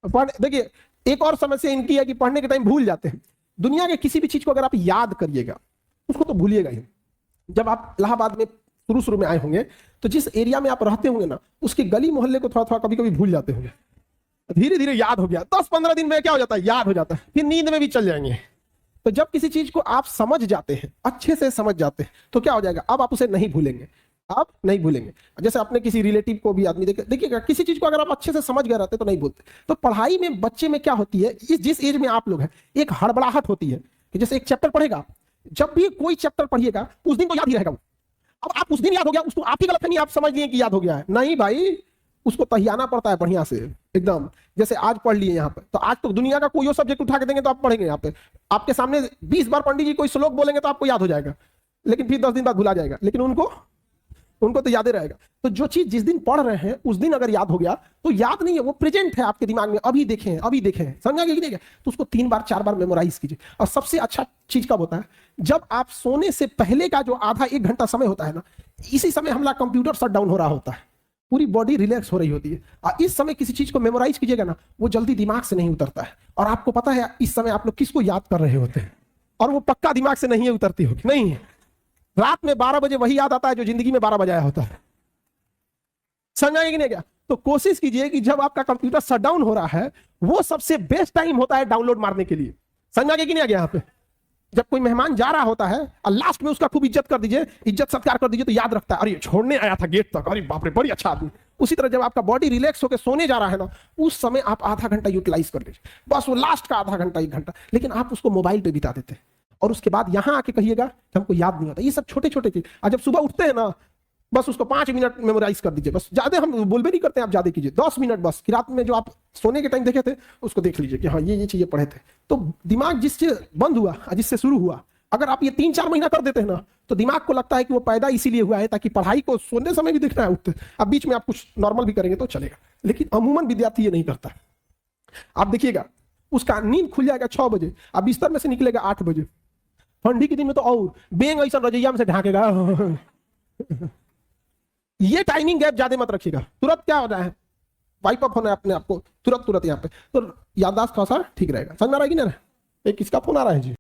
देखिए एक और समस्या इनकी है कि पढ़ने के टाइम भूल जाते हैं। दुनिया के किसी भी चीज को अगर आप याद करिएगा उसको तो भूलिएगा ही। जब आप इलाहाबाद में शुरू शुरू में आए होंगे तो जिस एरिया में आप रहते होंगे ना उसके गली मोहल्ले को थोड़ा थोड़ा कभी कभी भूल जाते होंगे। धीरे धीरे याद हो गया, 10-15 दिन में क्या हो जाता है, याद हो जाता है, फिर नींद में भी चल जाएंगे। तो जब किसी चीज को आप समझ जाते हैं, अच्छे से समझ जाते हैं, तो क्या हो जाएगा, अब आप उसे नहीं भूलेंगे, आप नहीं भूलेंगे। जैसे अपने किसी रिलेटिव को भी आदमी देखिएगा, किसी चीज को अगर आप अच्छे से समझ गए रहते तो नहीं भूलते। तो पढ़ाई में बच्चे में क्या होती है, इस जिस एज में आप लोग हैं, एक हड़बड़ाहट होती है कि जैसे एक चैप्टर पढ़ेगा, जब भी कोई चैप्टर पढ़िएगा उस दिन तो याद ही रहेगा। अब आप उस दिन याद हो गया, उसको आप ही गलत नहीं, आप समझ लिए कि याद हो गया है, नहीं भाई, उसको तहियाना पड़ता है बढ़िया से एकदम। जैसे आज पढ़ लिए यहाँ पे, तो आज तो दुनिया का कोई सब्जेक्ट उठा के देंगे तो आप पढ़ेंगे। यहाँ पे आपके सामने 20 बार पंडित जी कोई श्लोक बोलेंगे तो आपको याद हो जाएगा, लेकिन फिर 10 दिन बाद भुला जाएगा, लेकिन उनको तो याद ही रहेगा। तो जो चीज जिस दिन पढ़ रहे हैं उस दिन अगर याद हो गया तो याद नहीं है, वो प्रेजेंट है आपके दिमाग में, अभी देखें समझा कि नहीं गया, तो उसको 3 बार 4 बार मेमोराइज कीजिए। और सबसे अच्छा चीज कब होता है, जब आप सोने से पहले का जो आधा 1 घंटा समय होता है ना, इसी समय हमारा कंप्यूटर शट डाउन हो रहा होता है, पूरी बॉडी रिलैक्स हो रही होती है। और इस समय किसी चीज को मेमोराइज कीजिएगा ना, वो जल्दी दिमाग से नहीं उतरता है। और आपको पता है इस समय आप लोग किसको याद कर रहे होते हैं, और वो पक्का दिमाग से नहीं उतरती होगी, नहीं है। रात में 12 बजे वही याद आता है जो जिंदगी में 12 बजाया होता है, समझाएंगे कि नहीं क्या। तो कोशिश कीजिए कि जब आपका कंप्यूटर शट डाउन हो रहा है, वो सबसे बेस्ट टाइम होता है डाउनलोड मारने के लिए, समझाएंगे कि नहीं यहाँ पे। जब कोई मेहमान जा रहा होता है और लास्ट में उसका खूब इज्जत कर दीजिए, इज्जत सत्कार कर दीजिए, तो याद रखता है, अरे छोड़ने आया था गेट तक, अरे बाप रे बड़ी अच्छा आदमी। उसी तरह जब आपका बॉडी रिलैक्स होकर सोने जा रहा है ना, उस समय आप आधा घंटा यूटिलाइज कर लीजिए, बस वो लास्ट का आधा घंटा 1 घंटा। लेकिन आप उसको मोबाइल पे बिता देते हैं और उसके बाद यहां आके कहिएगा कि हमको याद नहीं होता। ये सब छोटे छोटे चीज, और जब सुबह उठते हैं ना, बस उसको 5 मिनट मेमोराइज कर दीजिए, बस ज्यादा हम बोल भी नहीं करते, आप ज्यादा कीजिए, 10 मिनट बस। कि रात में जो आप सोने के टाइम देखे थे उसको देख लीजिए कि हाँ ये चीजें पढ़े थे। तो दिमाग जिससे बंद हुआ, जिससे शुरू हुआ, अगर आप ये 3-4 महीना कर देते हैं ना, तो दिमाग को लगता है कि वो पैदा इसीलिए हुआ है ताकि पढ़ाई को सोने समय भी देखना है, उठते। अब बीच में आप कुछ नॉर्मल भी करेंगे तो चलेगा, लेकिन अमूमन विद्यार्थी ये नहीं करता। आप देखिएगा उसका नींद खुल जाएगा 6 बजे, अब बिस्तर में से निकलेगा 8 बजे। ठंडी के दिन में तो और बेंग ऐसा रजैया में से ढाकेगा। ये टाइमिंग गैप ज्यादा मत रखिएगा, तुरंत क्या हो रहा है, वाइप अप होना है अपने आप को तुरंत यहाँ पे, तो याददाश्त थोड़ा सा ठीक रहेगा। समझ में आ रहा है कि नहीं? एक किसका फोन आ रहा है जी?